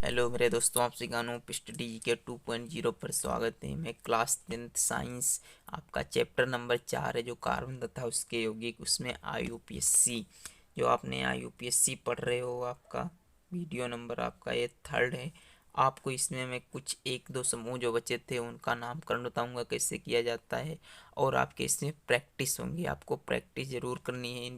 Hello मेरे दोस्तों, आप सिखानो स्टडी के 2.0 पर स्वागत है। मैं क्लास 10th साइंस, आपका चैप्टर नंबर 4 है जो कार्बन तथा उसके यौगिक, उसमें IUPAC जो आपने IUPAC पढ़ रहे हो, आपका वीडियो नंबर आपका ये 3rd है। आपको इसमें मैं कुछ एक दो समूह जो बचे थे उनका नामकरण बताऊंगा कैसे किया जाता है, और आपके इसमें प्रैक्टिस होंगी। आपको प्रैक्टिस ज़रूर करनी है इन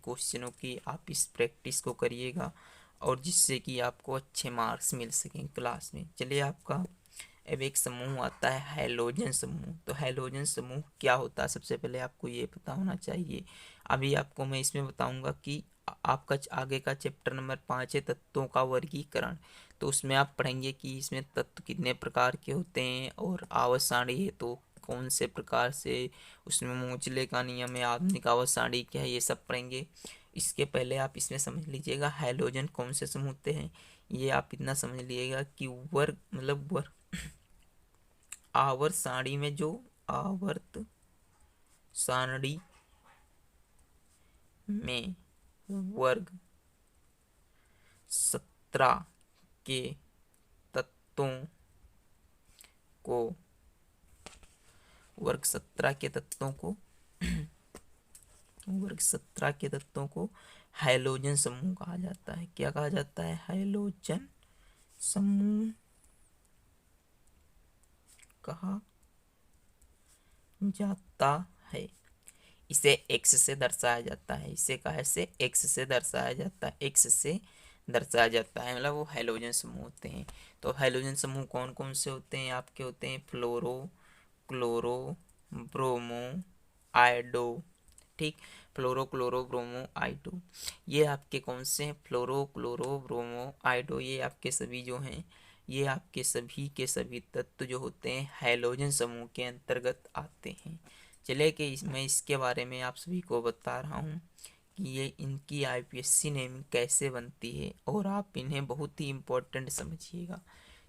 क्वेश्चनों की। आप इस प्रैक्टिस को करिएगा और जिससे कि आपको अच्छे मार्क्स मिल सकें क्लास में। चलिए, आपका अब एक समूह आता है हैलोजन समूह। तो हैलोजन समूह क्या होता है, सबसे पहले आपको ये पता होना चाहिए। अभी आपको मैं इसमें बताऊंगा कि आपका आगे का चैप्टर नंबर 5 है तत्वों का वर्गीकरण। तो उसमें आप पढ़ेंगे कि इसमें तत्व कितने प्रकार के होते हैं, और आवर्त सारणी है तो कौन से प्रकार से, उसमें मोचले का नियम है, आधुनिक आवर्त सारणी क्या है, ये सब पढ़ेंगे। इसके पहले आप इसमें समझ लीजिएगा हैलोजन कौन से समूह होते हैं। ये आप इतना समझ लीजिएगा कि वर्ग मतलब वर्ग आवर्त सारणी में जो आवर्त सारणी में वर्ग 17 के तत्वों को वर्ग 17 के तत्वों को वर्ग 17 के तत्वों को हैलोजन समूह कहा जाता है। क्या कहा जाता है? हैलोजन समूह कहा जाता है। इसे एक्स से दर्शाया जाता है। इसे कहा से एक्स से दर्शाया जाता है। एक्स से दर्शाया जाता है मतलब वो हैलोजन समूह होते हैं। तो हैलोजन समूह कौन कौन से होते हैं? आपके होते हैं फ्लोरो, क्लोरो, ब्रोमो, आयोडो। ठीक, फ्लोरो, क्लोरो, ब्रोमो, आयोडो, ये आपके कौन से हैं? फ्लोरो, क्लोरो, ब्रोमो, आयोडो, ये आपके सभी जो हैं, ये आपके सभी के सभी तत्व जो होते हैं हैलोजन समूह के अंतर्गत आते हैं। चलिए कि मैं इसके बारे में आप सभी को बता रहा हूँ कि ये इनकी IUPAC नेमिंग कैसे बनती है, और आप इन्हें बहुत ही इम्पोर्टेंट समझिएगा।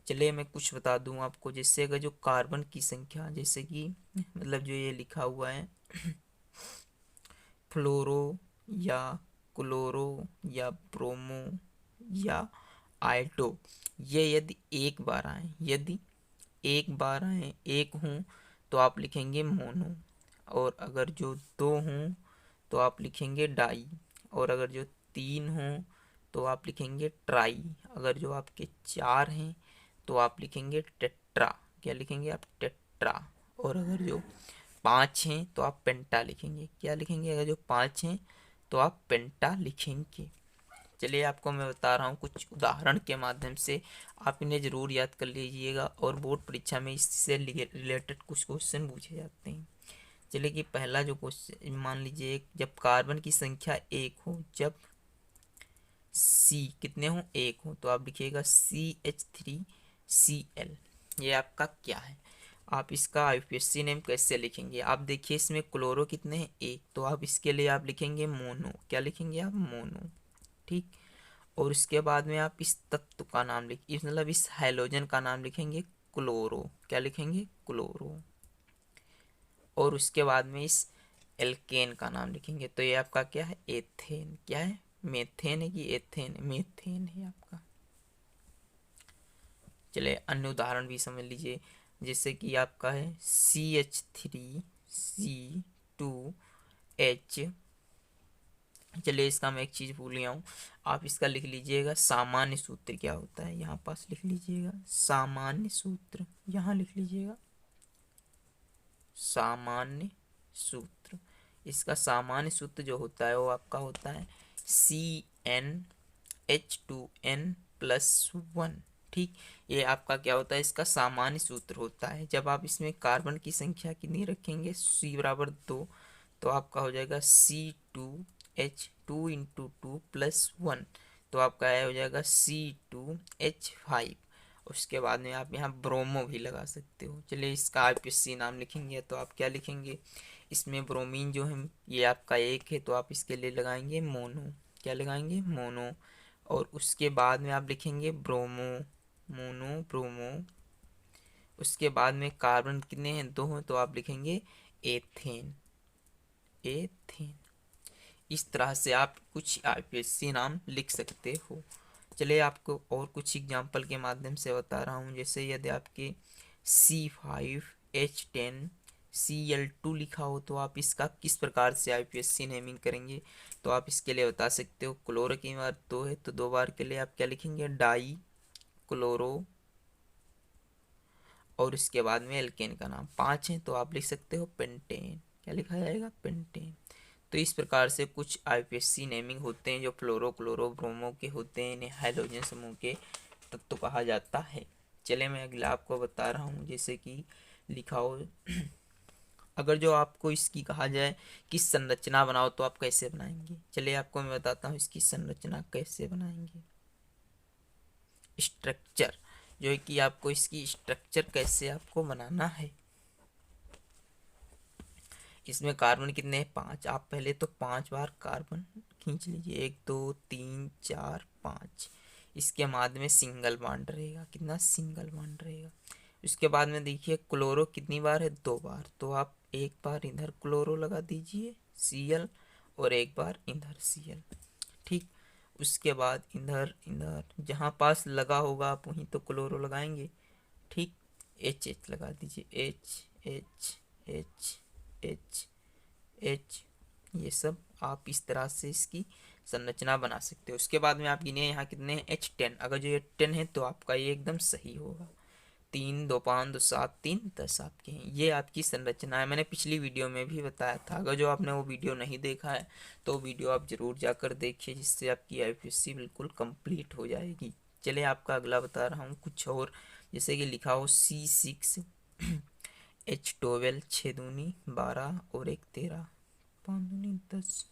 चलिए मैं कुछ बता दूं आपको। जैसे अगर जो कार्बन की संख्या, जैसे कि मतलब जो ये लिखा हुआ है फ्लोरो या क्लोरो या ब्रोमो या आयोडो, ये यदि एक बार आए, यदि एक बार आए, एक हों तो आप लिखेंगे मोनो, और अगर जो दो हों तो आप लिखेंगे डाई, और अगर जो तीन हों तो आप लिखेंगे ट्राई, अगर जो आपके चार हैं तो आप लिखेंगे टेट्रा। क्या लिखेंगे आप? टेट्रा। और अगर जो पाँच हैं तो आप पेंटा लिखेंगे। क्या लिखेंगे? अगर जो पाँच हैं तो आप पेंटा लिखेंगे। चलिए आपको मैं बता रहा हूँ कुछ उदाहरण के माध्यम से, आप इन्हें ज़रूर याद कर लीजिएगा, और बोर्ड परीक्षा में इससे रिलेटेड कुछ क्वेश्चन पूछे जाते हैं। चलिए कि पहला जो क्वेश्चन मान लीजिए, जब कार्बन की संख्या एक हो, जब सी कितने हो? एक हो, तो आप लिखिएगा CH3Cl। ये आपका क्या है? आप इसका IUPAC नेम कैसे लिखेंगे? आप देखिए इसमें क्लोरो कितने हैं? एक, तो आप इसके लिए आप लिखेंगे मोनो। क्या लिखेंगे आप? मोनो। ठीक, और उसके बाद में आप इस तत्व का नाम मतलब इस हैलोजन का नाम लिखेंगे क्लोरो। क्या लिखेंगे? क्लोरो। और उसके बाद में इस एल्केन का नाम लिखेंगे। तो ये आपका क्या है? एथेन। क्या है? मेथेन है कि एथेन? मेथेन है आपका। चलिए अन्य उदाहरण भी समझ लीजिए। जैसे कि आपका है CH3C2H। चलिए इसका मैं एक चीज़ भूल गया हूँ, आप इसका लिख लीजिएगा सामान्य सूत्र क्या होता है। यहाँ पास लिख लीजिएगा सामान्य सूत्र, यहाँ लिख लीजिएगा सामान्य सूत्र। इसका सामान्य सूत्र जो होता है वो आपका होता है CnH2n+1। ठीक, ये आपका क्या होता है? इसका सामान्य सूत्र होता है। जब आप इसमें कार्बन की संख्या कितनी रखेंगे, C=2, तो आपका हो जाएगा C2H2 × 2 + 1, तो आपका हो जाएगा C2H5। उसके बाद में आप यहाँ ब्रोमो भी लगा सकते हो। चलिए इसका IUPAC नाम लिखेंगे तो आप क्या लिखेंगे? इसमें ब्रोमीन जो है ये आपका एक है, तो आप इसके लिए लगाएंगे मोनो। क्या लगाएंगे? मोनो। और उसके बाद में आप लिखेंगे ब्रोमो, मोनो, ब्रोमो। उसके बाद में कार्बन कितने हैं? दो हैं, तो आप लिखेंगे एथेन, एथेन। इस तरह से आप कुछ IUPAC नाम लिख सकते हो। चलिए आपको और कुछ एग्जांपल के माध्यम से बता रहा हूँ। जैसे यदि आपके C5H10Cl2 लिखा हो तो आप इसका किस प्रकार से IUPAC नेमिंग करेंगे। तो आप इसके लिए बता सकते हो, क्लोरो की बार 2 है तो 2 बार के लिए आप क्या लिखेंगे, डाई क्लोरो, और इसके बाद में एल्केन का नाम 5 है तो आप लिख सकते हो पेंटेन। क्या लिखा जाएगा, पेंटेन। तो इस प्रकार से कुछ IUPAC नेमिंग होते हैं जो फ्लोरो क्लोरो ब्रोमो के होते हैं, इन्हें हाइड्रोजन समूह के तत्व कहा जाता है। चले मैं अगला आपको बता रहा हूँ। जैसे कि लिखा हो अगर जो आपको इसकी कहा जाए कि संरचना बनाओ तो आप कैसे बनाएंगे। चलिए आपको मैं बताता हूँ इसकी संरचना कैसे बनाएंगे। स्ट्रक्चर जो है कि आपको इसकी स्ट्रक्चर कैसे आपको बनाना है। इसमें कार्बन कितने हैं, 5। आप पहले तो 5 बार कार्बन खींच लीजिए, 1 2 3 4 5। इसके बाद में सिंगल बॉन्ड रहेगा, कितना, सिंगल बॉन्ड रहेगा। उसके बाद में देखिए क्लोरो कितनी बार है, 2 बार। तो आप एक बार इधर क्लोरो लगा दीजिए Cl, और एक बार इधर Cl, ठीक। उसके बाद इधर इधर जहाँ पास लगा होगा आप वहीं तो क्लोरो लगाएंगे, ठीक। H लगा दीजिए, H H H, ये सब आप इस तरह से इसकी संरचना बना सकते हो। उसके बाद में आप गिने यहाँ कितने हैं, H10। अगर जो ये 10 है तो आपका ये एकदम सही होगा। 3 2 5 2 7 3 10 आपके हैं। ये आपकी संरचना है। मैंने पिछली वीडियो में भी बताया था। अगर जो आपने वो वीडियो नहीं देखा है तो वीडियो आप ज़रूर जाकर देखिए, जिससे आपकी IUPAC बिल्कुल कंप्लीट हो जाएगी। चलिए आपका अगला बता रहा हूँ कुछ और। जैसे कि लिखा हो C6H12, 6 दूनी 12 और 1 13, 5 दूनी 10।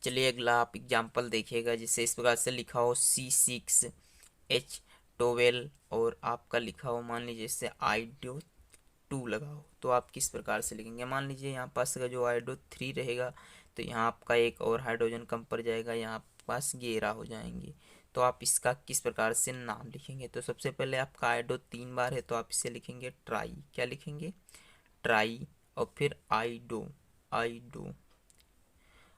चलिए अगला आप एग्जाम्पल देखिएगा। जिससे इस प्रकार से लिखा हो C6H12 और आपका लिखा हो मान लीजिए जैसे आइडो 2 लगा हो तो आप किस प्रकार से लिखेंगे। मान लीजिए यहाँ पास अगर जो आइडो 3 रहेगा तो यहाँ आपका एक और हाइड्रोजन कम पड़ जाएगा, यहाँ पास 11 हो जाएंगे। तो आप इसका किस प्रकार से नाम लिखेंगे। तो सबसे पहले आपका आइडो 3 बार है तो आप इसे लिखेंगे ट्राई। क्या लिखेंगे, ट्राई। और फिर आइडो आइडो,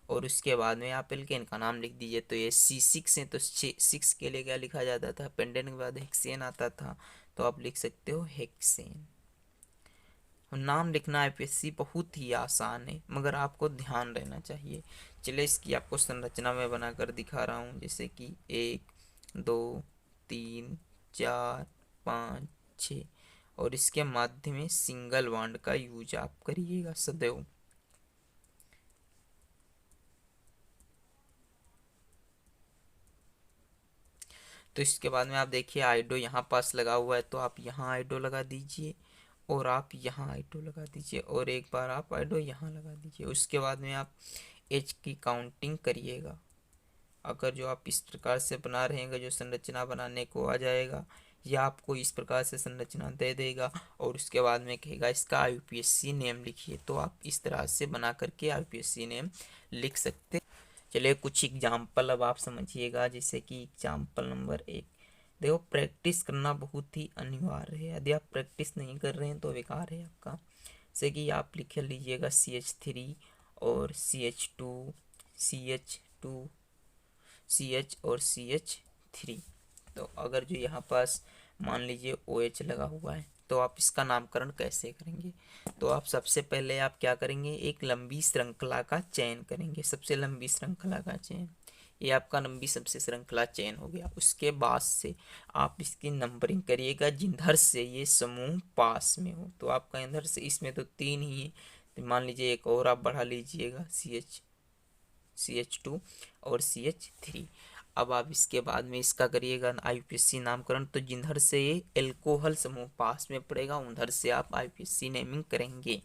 और उसके बाद में आप एल्केन का नाम लिख दीजिए। तो ये C6 है तो 6 के लिए क्या लिखा जाता था, पेंडेन के बाद हेक्सेन आता था, तो आप लिख सकते हो हेक्सेन। नाम लिखना IUPAC बहुत ही आसान है, मगर आपको ध्यान रहना चाहिए। चलिए इसकी आपको संरचना में बनाकर दिखा रहा हूँ। जैसे कि 1 2 3 4 5 6, और इसके माध्य में सिंगल बॉन्ड का यूज आप करिएगा सदैव। तो इसके बाद में आप देखिए आइडो यहाँ पास लगा हुआ है तो आप यहाँ आइडो लगा दीजिए, और आप यहाँ आइडो लगा दीजिए, और एक बार आप आइडो यहाँ लगा दीजिए। उसके बाद में आप एच की काउंटिंग करिएगा। अगर जो आप इस प्रकार से बना रहेंगे जो संरचना बनाने को आ जाएगा, या आपको इस प्रकार से संरचना दे देगा और उसके बाद में कहेगा इसका IUPAC नेम लिखिए, तो आप इस तरह से बना करके IUPAC नेम लिख सकते। चलिए कुछ एग्जाम्पल अब आप समझिएगा। जैसे कि एग्जाम्पल नंबर 1, देखो प्रैक्टिस करना बहुत ही अनिवार्य है। यदि आप प्रैक्टिस नहीं कर रहे हैं तो बेकार है आपका। जैसे कि आप लिख लीजिएगा CH3 और CH2 CH और CH3। तो अगर जो यहाँ पास मान लीजिए OH लगा हुआ है तो आप इसका नामकरण कैसे करेंगे। तो आप सबसे पहले आप क्या करेंगे, एक लंबी श्रृंखला का चयन करेंगे। सबसे लंबी श्रृंखला का चयन, ये आपका लंबी सबसे श्रृंखला चयन हो गया। उसके बाद से आप इसकी नंबरिंग करिएगा जिधर से ये समूह पास में हो। तो आपका इधर से इसमें तो 3 ही है, तो मान लीजिए एक और आप बढ़ा लीजिएगा CH2 और CH3। अब आप इसके बाद में इसका करिएगा IUPAC नामकरण। तो जिधर से ये एल्कोहल समूह पास में पड़ेगा उधर से आप IUPAC नेमिंग करेंगे।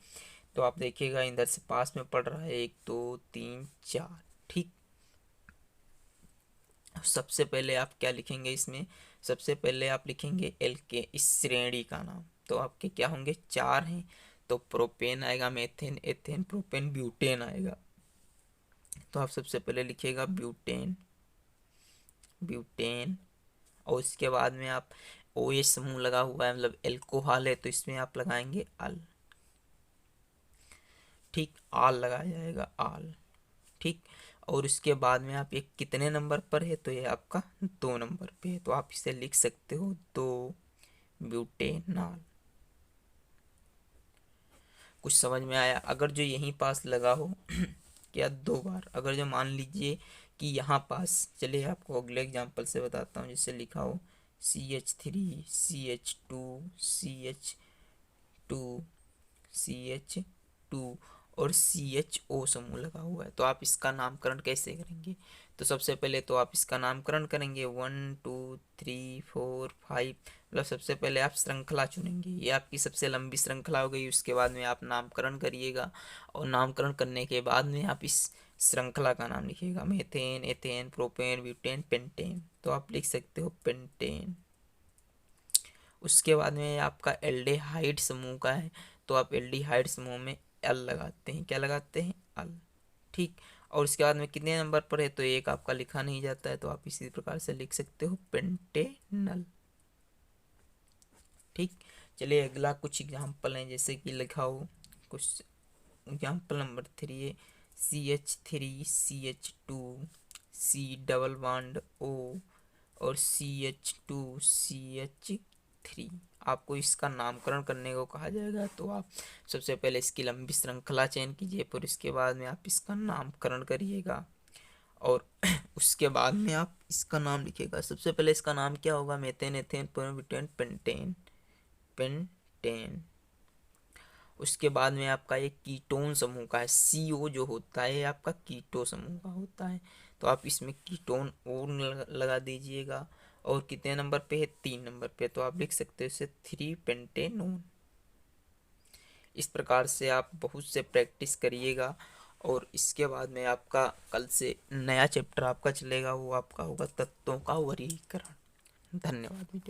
तो आप देखिएगा इधर से पास में पड़ रहा है 1 2 3 4, ठीक। सबसे पहले आप क्या लिखेंगे इसमें, सबसे पहले आप लिखेंगे एल्के, इस श्रेणी का नाम। तो आपके क्या होंगे, 4 हैं। तो प्रोपेन आएगा, मेथेन, एथेन, प्रोपेन, ब्यूटेन आएगा। तो आप सबसे पहले लिखिएगा ब्यूटेन ब्यूटेन, और इसके बाद में आप OH समूह लगा हुआ है मतलब एल्कोहल है तो इसमें आप लगाएंगे अल। ठीक, आल लगाया जाएगा, आल। ठीक, और उसके बाद में आप ये कितने नंबर पर है, तो ये आपका 2 नंबर पे है, तो आप इसे लिख सकते हो 2 ब्यूटेनॉल। कुछ समझ में आया? अगर जो यहीं पास लगा हो क्या 2 बार, अगर जो मान लीजिए कि यहाँ पास, चलिए आपको अगले एग्जांपल से बताता हूँ, जिससे लिखा हो CH3 CH2 CH2 CH2 और CHO समूह लगा हुआ है, तो आप इसका नामकरण कैसे करेंगे? तो सबसे पहले तो आप इसका नामकरण करेंगे 1 2 3 4 5, मतलब सबसे पहले आप श्रृंखला चुनेंगे, ये आपकी सबसे लंबी श्रृंखला हो गई। उसके बाद में आप नामकरण करिएगा, और नामकरण करने के बाद में आप इस श्रृंखला का नाम लिखिएगा, methane, ethane, propane, butane, pentane, तो आप लिख सकते हो पेंटेन। उसके बाद में आपका एल्डेहाइड समूह का है, तो आप एल्डिहाइड समूह में एल लगाते हैं, क्या लगाते हैं, एल। ठीक, और उसके बाद में कितने नंबर पर है, तो एक आपका लिखा नहीं जाता है, तो आप इसी प्रकार से लिख सकते हो पेंटेनल। ठीक, चलिए अगला कुछ एग्जाम्पल है, जैसे कि लिखा हो कुछ एग्जाम्पल नंबर 3 है CH3 CH2 C double bond O और CH2 CH3। आपको इसका नामकरण करने को कहा जाएगा, तो आप सबसे पहले इसकी लंबी श्रृंखला चयन कीजिए, फिर इसके बाद में आप इसका नामकरण करिएगा, और उसके बाद में आप इसका नाम लिखिएगा। सबसे पहले इसका नाम क्या होगा, methane, ethane, butane, pentane, pentane. उसके बाद में आपका एक कीटोन समूह का है, CO जो होता है आपका कीटो समूह का होता है, तो आप इसमें कीटोन और लगा दीजिएगा, और कितने नंबर पे है, 3 नंबर पे, तो आप लिख सकते हो इसे 3 पेंटेनोन। इस प्रकार से आप बहुत से प्रैक्टिस करिएगा, और इसके बाद में आपका कल से नया चैप्टर आपका चलेगा, वो आपका होगा तत्वों का वर्गीकरण। धन्यवाद।